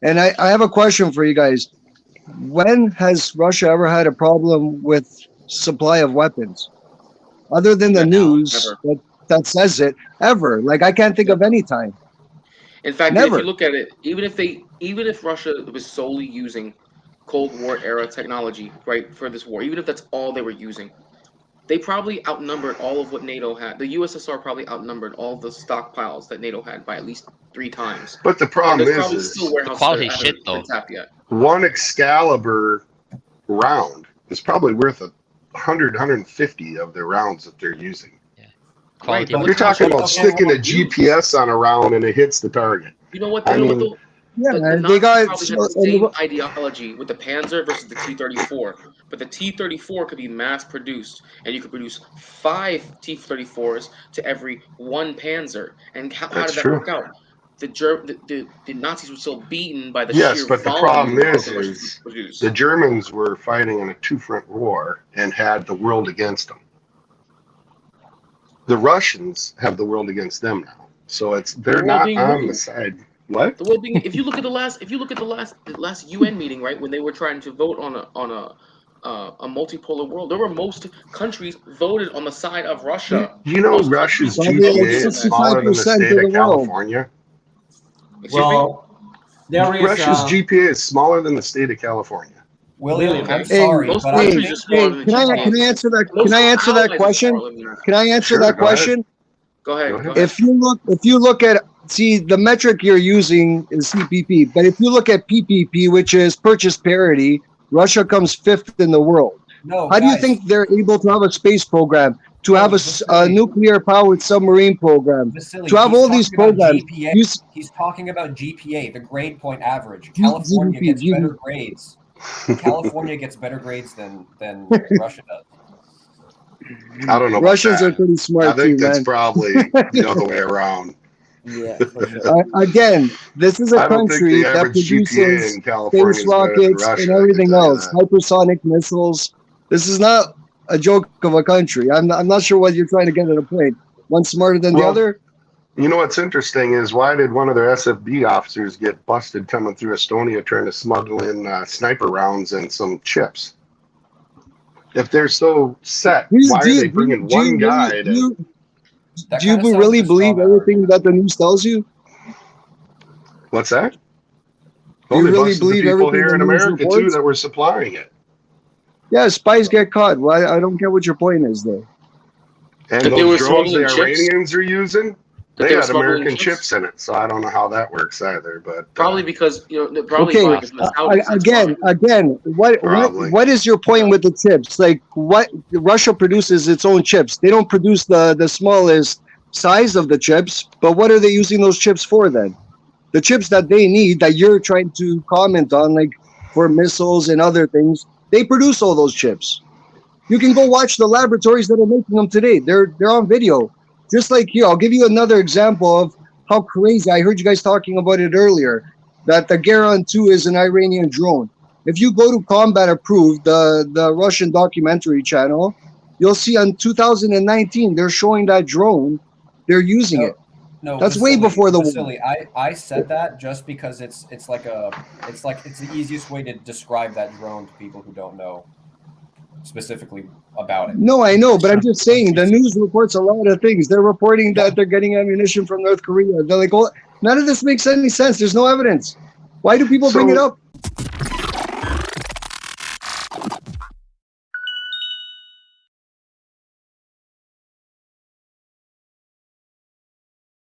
And I have a question for you guys. When has Russia ever had a problem with supply of weapons? Other than the news that says it, ever. Like, I can't think of any time. In fact, Never. if you look at it, even if Russia was solely using Cold War era technology, right, for this war, even if that's all they were using, they probably outnumbered all of what NATO had. The USSR probably outnumbered all the stockpiles that NATO had by at least 3 times. But the problem is still warehouses quality that shit, haven't though. been tapped yet. One Excalibur round is probably worth 100, 150 of the rounds that they're using. Quality. Right, You're talking about sticking a GPS on a round and it hits the target. You know what? I mean, the Nazis they got probably had the same ideology with the Panzer versus the T-34, but the T-34 could be mass produced, and you could produce 5 T-34s to every 1 Panzer. And how did that work out? The Nazis were still beaten by the sheer but the volume problem of is the Russians produced. the Germans were fighting in a 2-front war and had the world against them. The Russians have the world against them now, so they're not on the side. What? The world being, if you look at the last UN meeting, right, when they were trying to vote on a multipolar world, there were most countries voted on the side of Russia. You know, Russia's GPA is smaller than the state of California. Well, Russia's GPA is smaller than the state of California. William, I'm sorry, most but countries are smaller than can I answer that? Can I answer that question? Can I answer that question? Go ahead. If you look at, see, the metric you're using is CPP, but if you look at PPP, which is purchase parity, Russia comes 5th in the world. No, How do you think they're able to have a space program, to have a nuclear powered submarine program, to have all these programs? He's talking about GPA, the grade point average. California gets better grades. California gets better grades than Russia does. I don't know. Russians are pretty smart. I think that's probably the other way around. Yeah. For sure. Again, this is a country that produces space rockets and everything else, hypersonic missiles. This is not a joke of a country. I'm not sure what you're trying to get at a point. One smarter than the other. You know what's interesting is, why did one of their SFB officers get busted coming through Estonia trying to smuggle in sniper rounds and some chips? If they're so set, why are they bringing one guy? Do you really believe everything that the news tells you? What's that? Do you really believe people everything here in America too that were supplying it? Yeah, spies get caught. Well, I don't get what your point is there. And those drones the Iranians are using, they had American chips in it, so I don't know how that works either. But probably because again, what is your point with the chips? Like, what Russia produces its own chips. They don't produce the smallest size of the chips, but what are they using those chips for then? The chips that they need, that you're trying to comment on, like for missiles and other things, they produce all those chips. You can go watch the laboratories that are making them today. They're on video. Just like here, I'll give you another example of how crazy. I heard you guys talking about it earlier, that the Garan 2 is an Iranian drone. If you go to Combat Approved, the Russian documentary channel, you'll see on 2019, they're showing that drone. They're using it. No, that's way before the war. I said that just because it's the easiest way to describe that drone to people who don't know specifically about it. No, I know, but I'm just saying the news reports a lot of things. They're reporting that they're getting ammunition from North Korea. They're like, well, none of this makes any sense. There's no evidence. Why do people bring it up?